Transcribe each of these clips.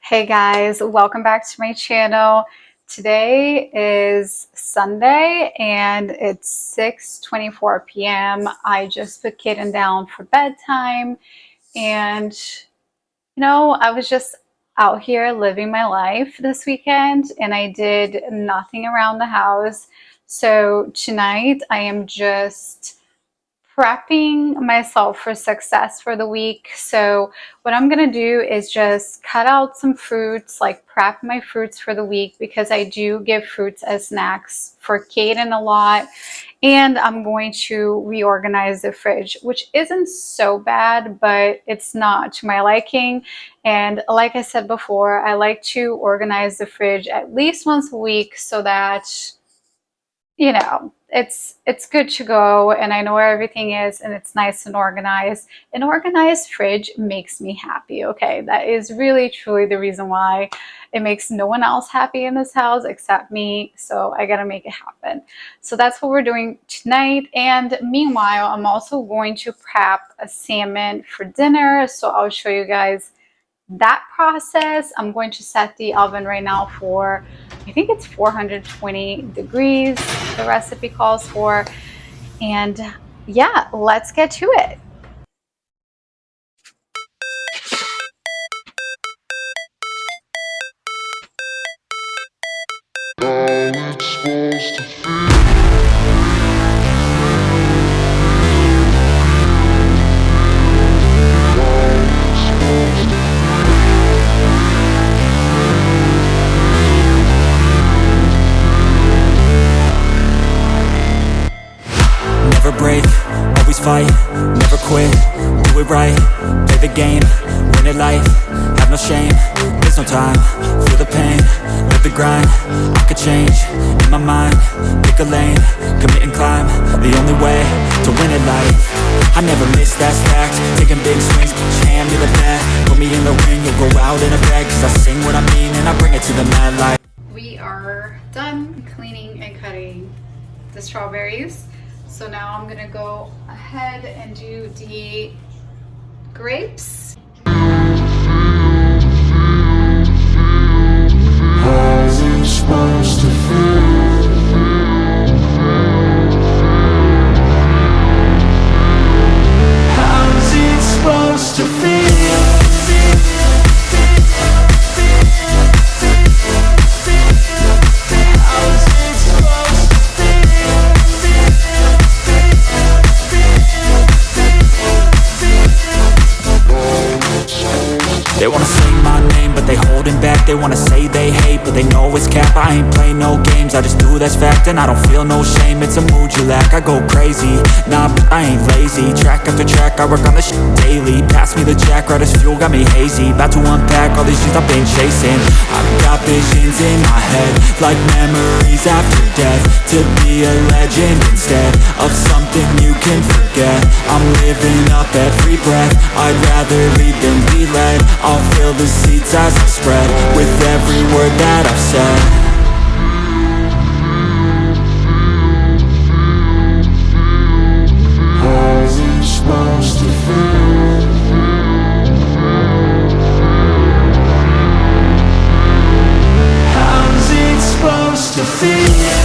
Hey guys, welcome back to my channel. Today is Sunday and it's 6:24 p.m. I just put Kaden down for bedtime and I was just out here living my life this weekend and I did nothing around the house. So tonight I am just prepping myself for success for the week. So what I'm gonna do is just cut out some fruits, like prep my fruits for the week, because I do give fruits as snacks for Kaden a lot. And I'm going to reorganize the fridge, which isn't so bad, but it's not to my liking. And like I said before, I like to organize the fridge at least once a week so that it's good to go and I know where everything is and it's nice and organized. An organized fridge makes me happy. Okay, that is really truly the reason why. It makes no one else happy in this house except me, so I gotta make it happen. So that's what we're doing tonight. And meanwhile, I'm also going to prep a salmon for dinner, so I'll show you guys that process. I'm going to set the oven right now for, I think it's 420 degrees, the recipe calls for. And yeah, let's get to it. Never break, always fight, never quit, do it right, play the game, win it life, have no shame, there's no time, feel the pain, live the grind, I could change, in my mind, pick a lane, commit and climb, the only way to win it life, I never miss, that's fact, taking big swings, hand me the bat, put me in the ring, you'll go out in a bag, cause I sing what I mean and I bring it to the mad light. We are done cleaning and cutting the strawberries. So now I'm gonna go ahead and do the grapes. How's it supposed to feel? How's it supposed to feel? They wanna say my name, but they holding back. They wanna say they hate, but they know it's cap. I ain't play no games, I just do that's fact. And I don't feel no shame, it's a mood you lack. I go crazy, nah, but I ain't lazy. Track after track, I work on this shit daily. Pass me the jack, right as fuel, got me hazy. About to unpack all these things I've been chasing. I've got visions in my head, like memories after death. To be a legend instead of something you can forget. I'm living up every breath, I'd rather lead than be led. I'll fill the seats as I spread with every word that I've said. How's it supposed to feel? How's it supposed to feel?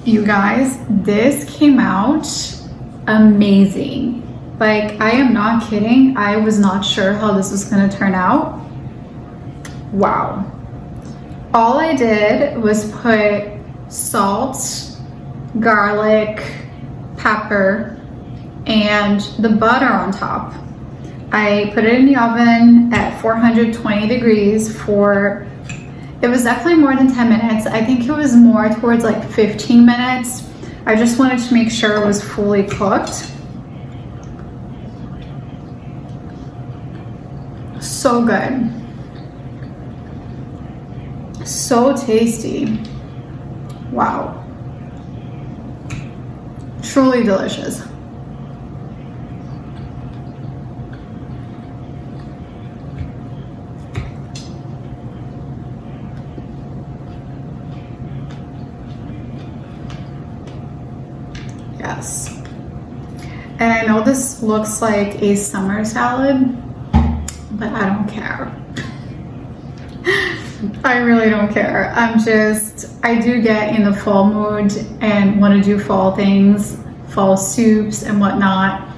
You guys, this came out amazing. Like, I am not kidding. I was not sure how this was gonna turn out. Wow. All I did was put salt, garlic, pepper, and the butter on top. I put it in the oven at 420 degrees for, it was definitely more than 10 minutes. I think it was more towards like 15 minutes. I just wanted to make sure it was fully cooked. So good. So tasty. Wow. Truly delicious. Yes. And I know this looks like a summer salad, but I don't care. I really don't care. I do get in the fall mood and want to do fall things, fall soups and whatnot.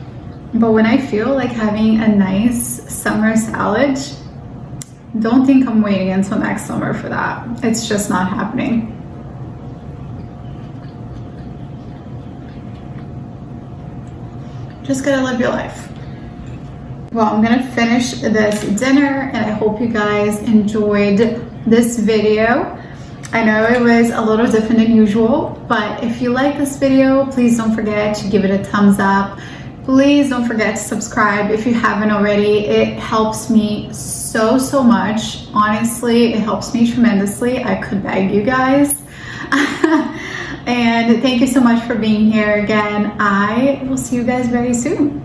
But when I feel like having a nice summer salad, don't think I'm waiting until next summer for that. It's just not happening. Just gotta live your life. Well, I'm gonna finish this dinner and I hope you guys enjoyed this video. I know it was a little different than usual, but if you like this video, please don't forget to give it a thumbs up. Please don't forget to subscribe if you haven't already. It helps me so much. Honestly, it helps me tremendously. I could beg you guys. And thank you so much for being here again. I will see you guys very soon.